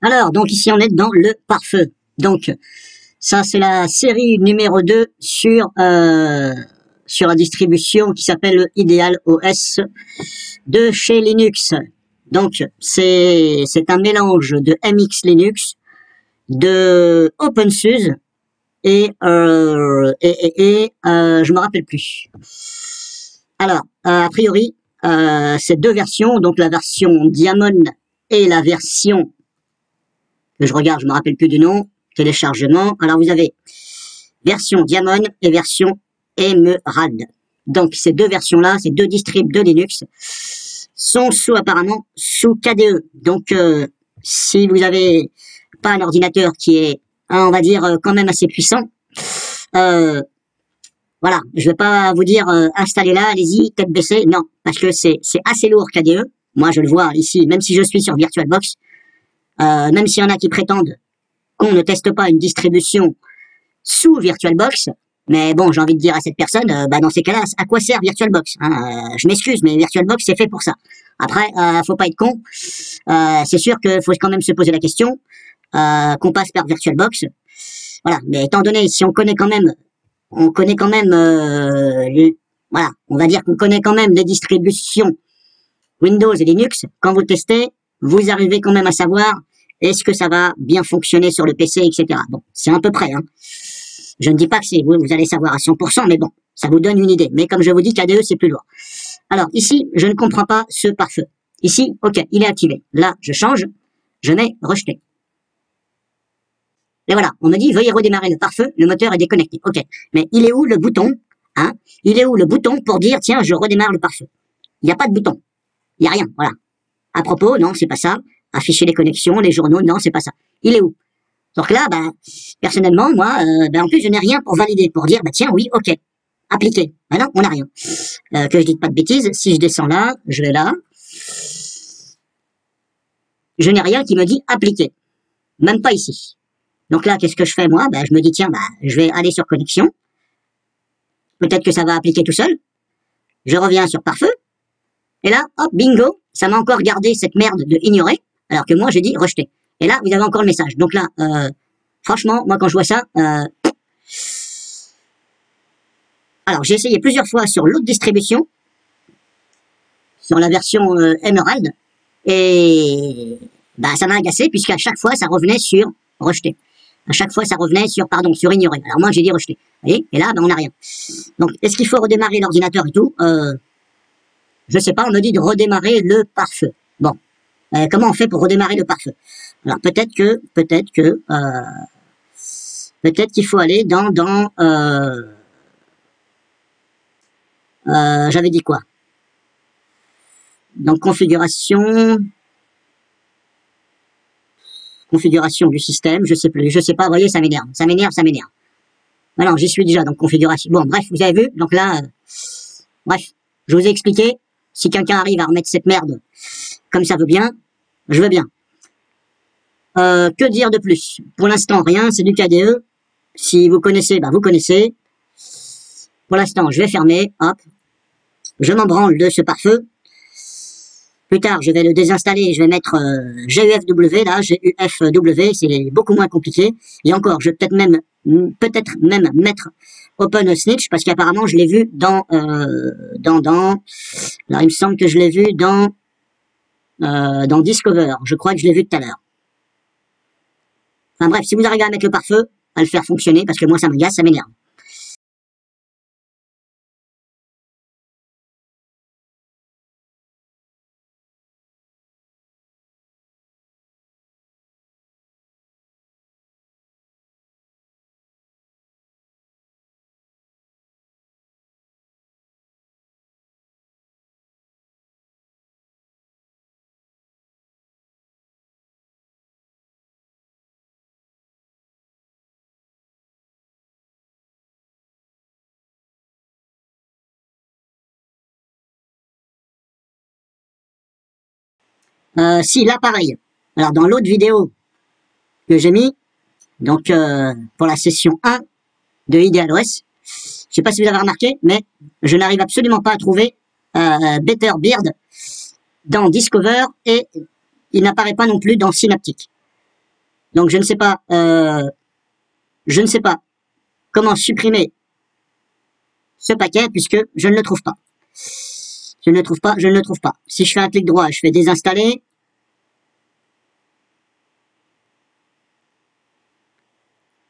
Alors, donc ici on est dans le pare-feu. Donc, ça c'est la série numéro 2 sur la distribution qui s'appelle Ideal OS de chez Linux. Donc, c'est un mélange de MX Linux, de OpenSUSE et je me rappelle plus. Alors, a priori, c'est deux versions, donc la version Diamond et la version que je regarde, je me rappelle plus du nom, téléchargement. Alors vous avez version Diamond et version Emerald. Donc ces deux versions-là, ces deux distribs de Linux sont apparemment sous KDE. Donc si vous avez pas un ordinateur qui est, on va dire, quand même assez puissant, voilà, je vais pas vous dire installez-la, allez-y, tête baissée, non, parce que c'est assez lourd KDE. Moi je le vois ici, même si je suis sur VirtualBox, même s'il y en a qui prétendent qu'on ne teste pas une distribution sous VirtualBox, mais bon, j'ai envie de dire à cette personne, dans ces cas-là, à quoi sert VirtualBox, hein, je m'excuse, mais VirtualBox c'est fait pour ça. Après, faut pas être con, c'est sûr qu'il faut quand même se poser la question, qu'on passe par VirtualBox, voilà, mais étant donné, si on connaît quand même, voilà, on va dire qu'on connaît quand même les distributions Windows et Linux, quand vous testez, vous arrivez quand même à savoir est-ce que ça va bien fonctionner sur le PC, etc. Bon, c'est à peu près, hein. Je ne dis pas que c'est vous allez savoir à 100%, mais bon, ça vous donne une idée. Mais comme je vous dis, KDE, c'est plus lourd. Alors, ici, je ne comprends pas ce pare-feu. Ici, ok, il est activé. Là, je change, je mets rejeter. Et voilà, on me dit, veuillez redémarrer le pare-feu, le moteur est déconnecté. Ok, mais il est où le bouton, hein? Il est où le bouton pour dire, tiens, je redémarre le pare-feu? Il n'y a pas de bouton. Il n'y a rien, voilà. À propos, non, c'est pas ça. Afficher les connexions, les journaux, non, c'est pas ça. Il est où? Donc là, personnellement, moi, en plus, je n'ai rien pour valider, pour dire, tiens, oui, ok, appliquer. Ben non, on n'a rien. Que je dise pas de bêtises, si je descends là, je vais là, je n'ai rien qui me dit appliquer. Même pas ici. Donc là, qu'est-ce que je fais, moi? Je me dis, tiens, je vais aller sur connexion. Peut-être que ça va appliquer tout seul. Je reviens sur pare-feu. Et là, hop, bingo, ça m'a encore gardé cette merde de ignorer, alors que moi, j'ai dit rejeter. Et là, vous avez encore le message. Donc là, franchement, moi, quand je vois ça, alors, j'ai essayé plusieurs fois sur l'autre distribution, sur la version Emerald, et ça m'a agacé, puisqu'à chaque fois, ça revenait sur rejeter. À chaque fois, ça revenait sur, sur ignorer. Alors moi, j'ai dit rejeter. Vous voyez? Et là, on n'a rien. Donc, est-ce qu'il faut redémarrer l'ordinateur et tout? Je sais pas, on me dit de redémarrer le pare-feu. Bon, comment on fait pour redémarrer le pare-feu? Alors peut-être qu'il faut aller dans j'avais dit quoi? Donc configuration du système, je sais plus, je sais pas, vous voyez, ça m'énerve. Alors j'y suis déjà, donc configuration. Bon, bref, vous avez vu, donc là, bref, je vous ai expliqué. Si quelqu'un arrive à remettre cette merde comme ça veut bien, je veux bien. Que dire de plus? Pour l'instant, rien, c'est du KDE. Si vous connaissez, vous connaissez. Pour l'instant, je vais fermer, hop. Je m'en branle de ce pare-feu. Plus tard, je vais le désinstaller, je vais mettre GUFW, là, GUFW, c'est beaucoup moins compliqué. Et encore, je vais peut-être même mettre OpenSnitch, parce qu'apparemment, je l'ai vu alors, il me semble que je l'ai vu dans Discover. Je crois que je l'ai vu tout à l'heure. Enfin bref, si vous arrivez à mettre le pare-feu, à le faire fonctionner, parce que moi, ça m'agace, ça m'énerve. Si, là, pareil. Alors, dans l'autre vidéo que j'ai mis, donc pour la session 1 de IdealOS, je sais pas si vous avez remarqué, mais je n'arrive absolument pas à trouver Better Beard dans Discover et il n'apparaît pas non plus dans Synaptic. Donc je ne sais pas comment supprimer ce paquet puisque je ne le trouve pas. Je ne le trouve pas, je ne le trouve pas. Si je fais un clic droit, je fais désinstaller.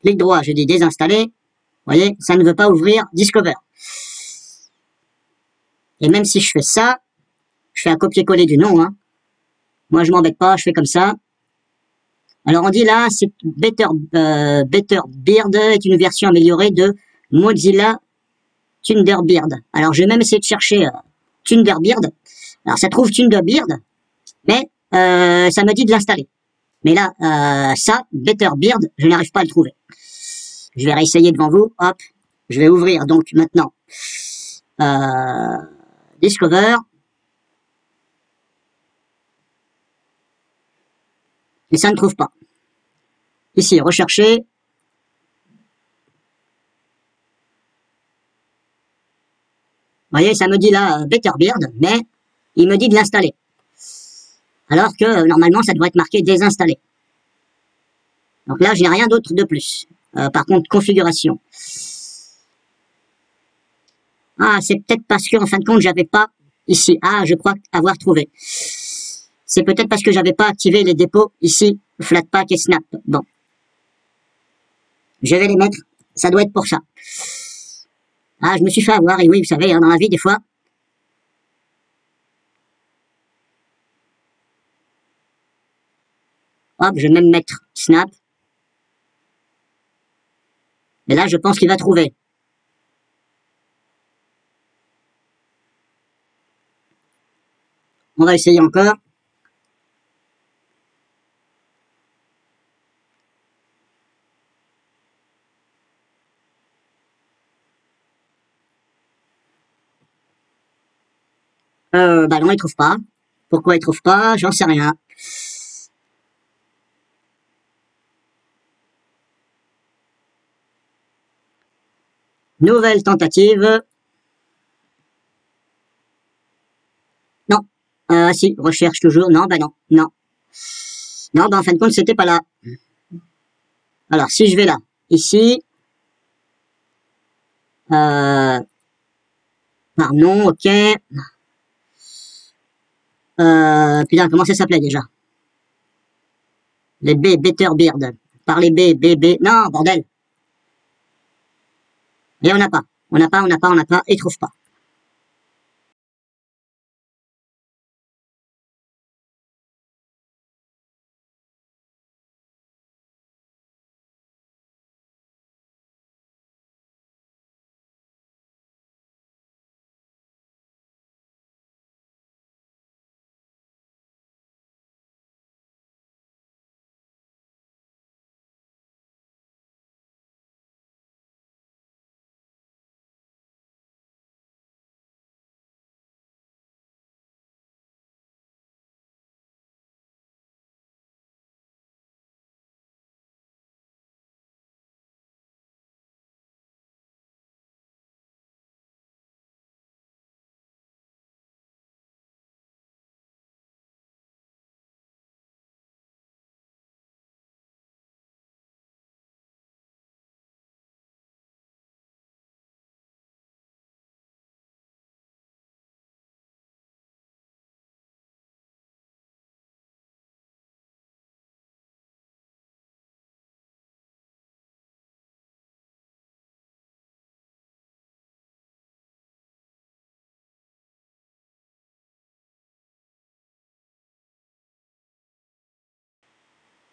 Clic droit, je dis désinstaller. Vous voyez, ça ne veut pas ouvrir Discover. Et même si je fais ça, je fais un copier-coller du nom. Hein. Moi, je m'embête pas, je fais comme ça. Alors, on dit là, c'est Better Beard est une version améliorée de Mozilla Thunderbird. Alors, je vais même essayer de chercher Thunderbird. Alors, ça trouve Thunderbird, mais ça me dit de l'installer. Mais là, ça, Better Beard, je n'arrive pas à le trouver. Je vais réessayer devant vous. Hop, je vais ouvrir donc maintenant Discover. Et ça ne trouve pas. Ici, rechercher. Vous voyez, ça me dit là Better Beard, mais il me dit de l'installer. Alors que normalement, ça devrait être marqué désinstaller. Donc là, je n'ai rien d'autre de plus. Par contre, configuration. Ah, c'est peut-être parce que en fin de compte, j'avais pas ici. Ah, je crois avoir trouvé. C'est peut-être parce que j'avais pas activé les dépôts ici, Flatpak et Snap. Bon. Je vais les mettre. Ça doit être pour ça. Ah, je me suis fait avoir. Et oui, vous savez, hein, dans la vie, des fois. Hop, je vais même mettre Snap. Et là, je pense qu'il va trouver. On va essayer encore. Bah non, il trouve pas. Pourquoi il trouve pas? J'en sais rien. Nouvelle tentative. Non. Si, recherche toujours. Non, bah non. Non. Non, bah en fin de compte, c'était pas là. Alors, si je vais là, ici, par nom, ok. Putain, comment ça s'appelait déjà? Les B, Better Beard. Par les B, B, B. Non, bordel. Et on n'a pas. On n'a pas, on n'a pas, on n'a pas, et trouve pas.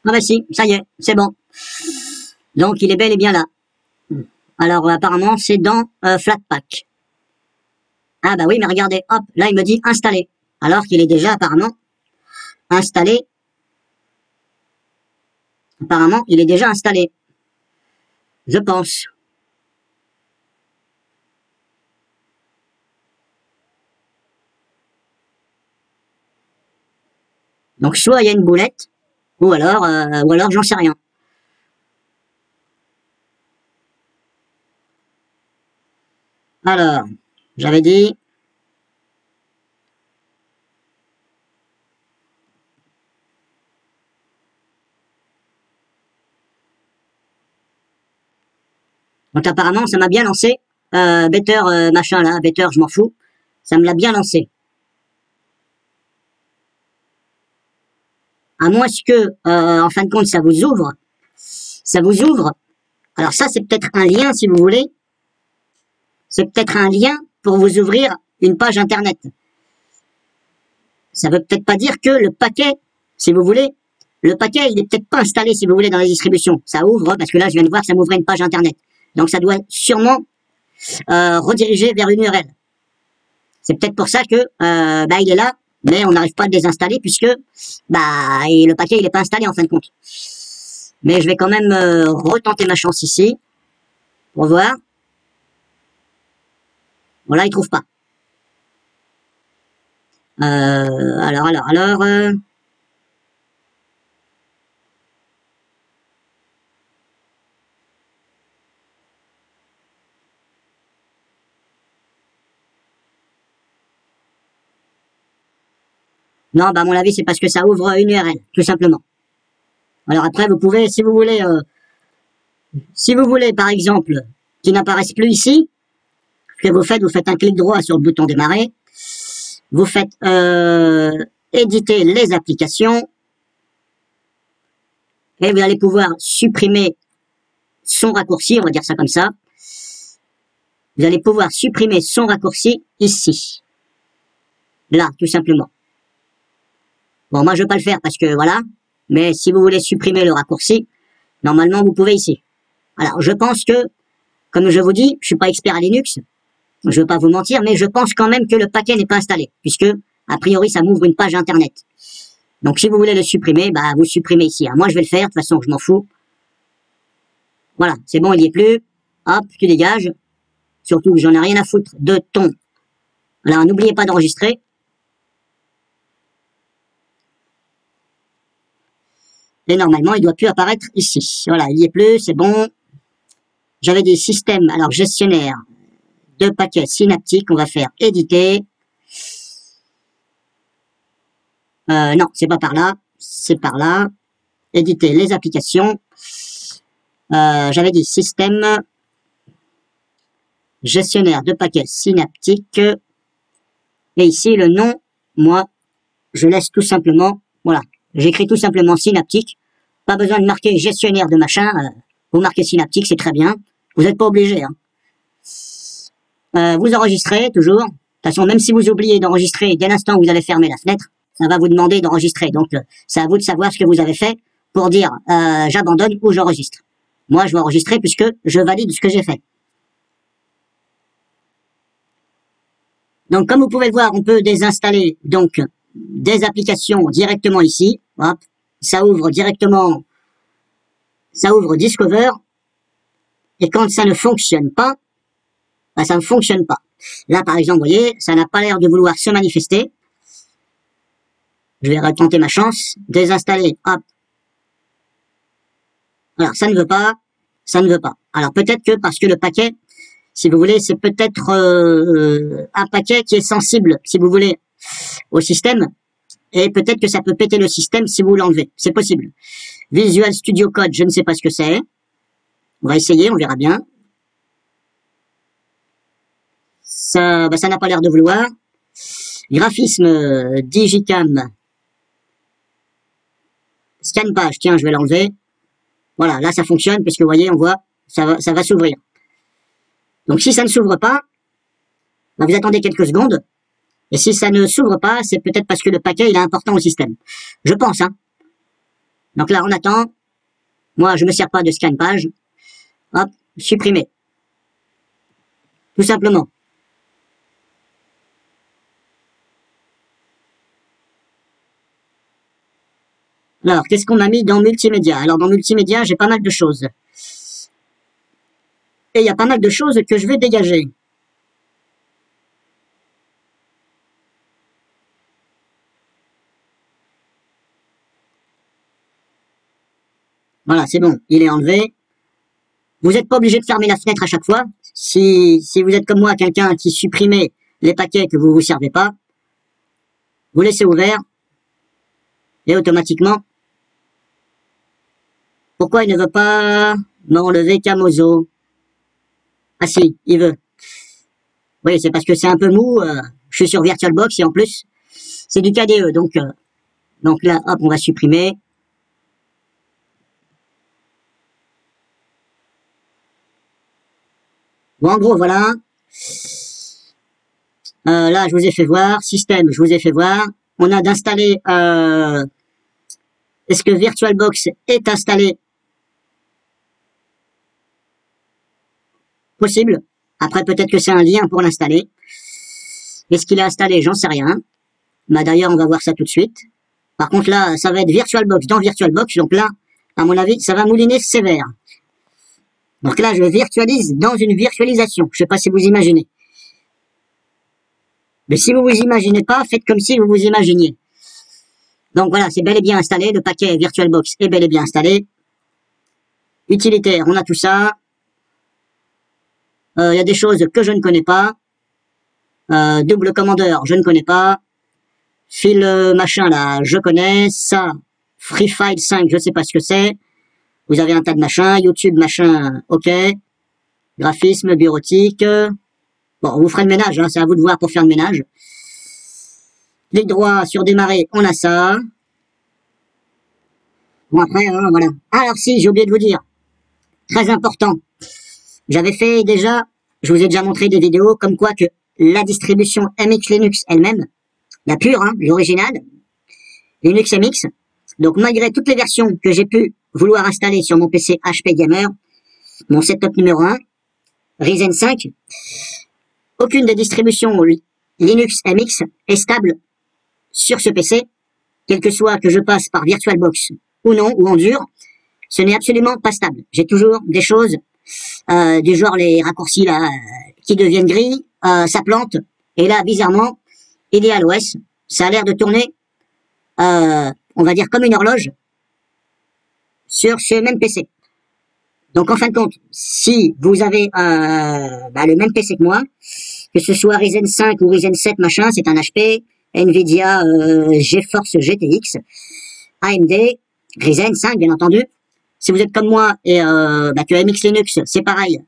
Ah bah si, ça y est, c'est bon. Donc, il est bel et bien là. Alors, apparemment, c'est dans Flatpak. Ah bah oui, mais regardez, hop, là, il me dit installer. Alors qu'il est déjà apparemment installé. Apparemment, il est déjà installé. Je pense. Donc, soit il y a une boulette, ou alors j'en sais rien. Alors, j'avais dit, Donc apparemment, ça m'a bien lancé. Better machin là, Better, je m'en fous. Ça me l'a bien lancé. À moins que, en fin de compte, ça vous ouvre. Ça vous ouvre. Alors ça, c'est peut-être un lien, si vous voulez. C'est peut-être un lien pour vous ouvrir une page internet. Ça veut peut-être pas dire que le paquet, si vous voulez, le paquet, il est peut-être pas installé, si vous voulez, dans la distribution. Ça ouvre, parce que là, je viens de voir que ça m'ouvrait une page internet. Donc ça doit sûrement rediriger vers une URL. C'est peut-être pour ça que il est là, mais on n'arrive pas à le désinstaller puisque et le paquet il est pas installé en fin de compte. Mais je vais quand même retenter ma chance ici pour voir. Voilà, il trouve pas. Alors. Non, à mon avis, c'est parce que ça ouvre une URL, tout simplement. Alors après, vous pouvez, si vous voulez, par exemple, qu'il n'apparaisse plus ici, ce que vous faites un clic droit sur le bouton démarrer, vous faites éditer les applications, et vous allez pouvoir supprimer son raccourci, on va dire ça comme ça. Vous allez pouvoir supprimer son raccourci ici. Là, tout simplement. Bon, moi, je ne vais pas le faire parce que voilà. Mais si vous voulez supprimer le raccourci, normalement, vous pouvez ici. Alors, je pense que, comme je vous dis, je suis pas expert à Linux. Je ne veux pas vous mentir, mais je pense quand même que le paquet n'est pas installé. Puisque, a priori, ça m'ouvre une page internet. Donc, si vous voulez le supprimer, vous supprimez ici. Alors, moi, je vais le faire. De toute façon, je m'en fous. Voilà, c'est bon, il n'y est plus. Hop, tu dégages. Surtout que j'en ai rien à foutre de ton. Alors, n'oubliez pas d'enregistrer. Et normalement, il doit plus apparaître ici. Voilà, il n'y est plus, c'est bon. J'avais des systèmes, alors gestionnaire de paquets synaptiques, on va faire éditer. Non, c'est pas par là, c'est par là. Éditer les applications. J'avais dit système gestionnaire de paquets synaptiques. Et ici, le nom, moi, je laisse tout simplement, voilà, j'écris tout simplement synaptique. Pas besoin de marquer gestionnaire de machin. Vous marquez synaptique, c'est très bien. Vous n'êtes pas obligé. Vous enregistrez toujours. De toute façon, même si vous oubliez d'enregistrer dès l'instant où vous allez fermer la fenêtre, ça va vous demander d'enregistrer. Donc, c'est à vous de savoir ce que vous avez fait pour dire j'abandonne ou j'enregistre. Moi, je vais enregistrer puisque je valide ce que j'ai fait. Donc, comme vous pouvez le voir, on peut désinstaller donc des applications directement ici. Hop, ça ouvre directement, ça ouvre Discover. Et quand ça ne fonctionne pas, ça ne fonctionne pas. Là, par exemple, vous voyez, ça n'a pas l'air de vouloir se manifester. Je vais retenter ma chance, désinstaller, hop. Alors, ça ne veut pas, ça ne veut pas. Alors, peut-être que parce que le paquet, si vous voulez, c'est peut-être un paquet qui est sensible, si vous voulez, au système. Et peut-être que ça peut péter le système si vous l'enlevez. C'est possible. Visual Studio Code, je ne sais pas ce que c'est. On va essayer, on verra bien. Ça n'a pas l'air de vouloir. Graphisme, Digicam. Scan page, tiens, je vais l'enlever. Voilà, là ça fonctionne, puisque vous voyez, on voit, ça va s'ouvrir. Donc si ça ne s'ouvre pas, vous attendez quelques secondes. Et si ça ne s'ouvre pas, c'est peut-être parce que le paquet il est important au système. Je pense, Donc là, on attend. Moi, je ne me sers pas de scan page. Hop, supprimer. Tout simplement. Alors, qu'est-ce qu'on m'a mis dans multimédia? Alors, dans multimédia, j'ai pas mal de choses. Et il y a pas mal de choses que je vais dégager. Voilà, c'est bon, il est enlevé. Vous n'êtes pas obligé de fermer la fenêtre à chaque fois. Si vous êtes comme moi, quelqu'un qui supprimait les paquets que vous ne vous servez pas, vous laissez ouvert et automatiquement. Pourquoi il ne veut pas m'enlever Camozo? Ah si, il veut. Oui, c'est parce que c'est un peu mou. Je suis sur VirtualBox et en plus, c'est du KDE. Donc là, hop, on va supprimer. Bon, en gros, voilà. Là, je vous ai fait voir. Système, je vous ai fait voir. On a d'installer... est-ce que VirtualBox est installé? Possible. Après, peut-être que c'est un lien pour l'installer. Est-ce qu'il est installé? J'en sais rien. Bah, d'ailleurs, on va voir ça tout de suite. Par contre, là, ça va être VirtualBox dans VirtualBox. Donc là, à mon avis, ça va mouliner sévère. Donc là, je virtualise dans une virtualisation. Je sais pas si vous imaginez. Mais si vous vous imaginez pas, faites comme si vous vous imaginiez. Donc voilà, c'est bel et bien installé. Le paquet VirtualBox est bel et bien installé. Utilitaire, on a tout ça. Il y a des choses que je ne connais pas. Double commandeur, je ne connais pas. Fil machin là, je connais. Ça, FreeFile 5, je sais pas ce que c'est. Vous avez un tas de machins. YouTube machin, ok. Graphisme, bureautique. Bon, vous ferez le ménage, hein, c'est à vous de voir pour faire le ménage. Clic droit sur démarrer, on a ça. Bon après, voilà. Alors si, j'ai oublié de vous dire. Très important. J'avais fait déjà, je vous ai déjà montré des vidéos comme quoi que la distribution MX Linux elle-même, la pure, hein, l'originale, Linux MX, donc malgré toutes les versions que j'ai pu vouloir installer sur mon PC HP Gamer, mon setup numéro 1, Ryzen 5, aucune des distributions Linux MX est stable sur ce PC, quel que soit que je passe par VirtualBox ou non, ou en dur, ce n'est absolument pas stable. J'ai toujours des choses du genre les raccourcis là qui deviennent gris, ça plante, et là bizarrement, IdealOS, ça a l'air de tourner, on va dire comme une horloge, sur ce même PC. Donc en fin de compte, si vous avez le même PC que moi, que ce soit Ryzen 5 ou Ryzen 7 machin, c'est un HP, Nvidia GeForce GTX, AMD, Ryzen 5 bien entendu. Si vous êtes comme moi et que MX Linux, c'est pareil,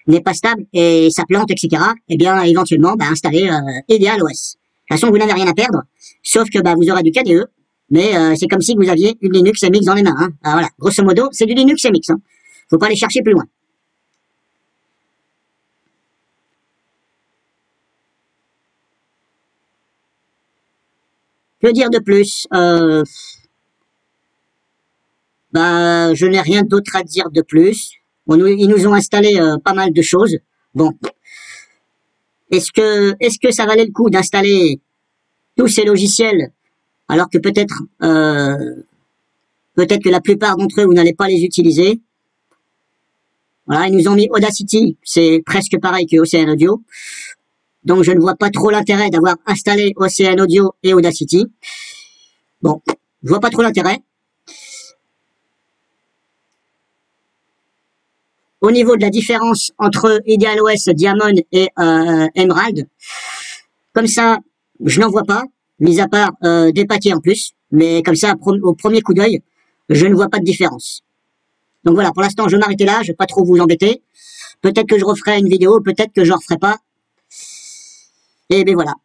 n'est pas stable et ça plante, etc., eh bien éventuellement installez IdealOS. De toute façon, vous n'avez rien à perdre, sauf que vous aurez du KDE, mais c'est comme si vous aviez une Linux MX dans les mains. Hein. Alors, voilà, grosso modo, c'est du Linux MX. Hein. Faut pas aller chercher plus loin. Que dire de plus je n'ai rien d'autre à dire de plus. Ils nous ont installé pas mal de choses. Bon, est-ce que ça valait le coup d'installer tous ces logiciels alors que peut-être que la plupart d'entre eux vous n'allez pas les utiliser. Voilà, ils nous ont mis Audacity, c'est presque pareil que Ocean Audio. Donc je ne vois pas trop l'intérêt d'avoir installé Ocean Audio et Audacity. Bon, je vois pas trop l'intérêt. Au niveau de la différence entre IdealOS, Diamond et Emerald, comme ça, je n'en vois pas, mis à part des paquets en plus, mais comme ça, au premier coup d'œil, je ne vois pas de différence. Donc voilà, pour l'instant, je vais m'arrêter là, je vais pas trop vous embêter. Peut-être que je referai une vidéo, peut-être que je ne referai pas. Et bien voilà.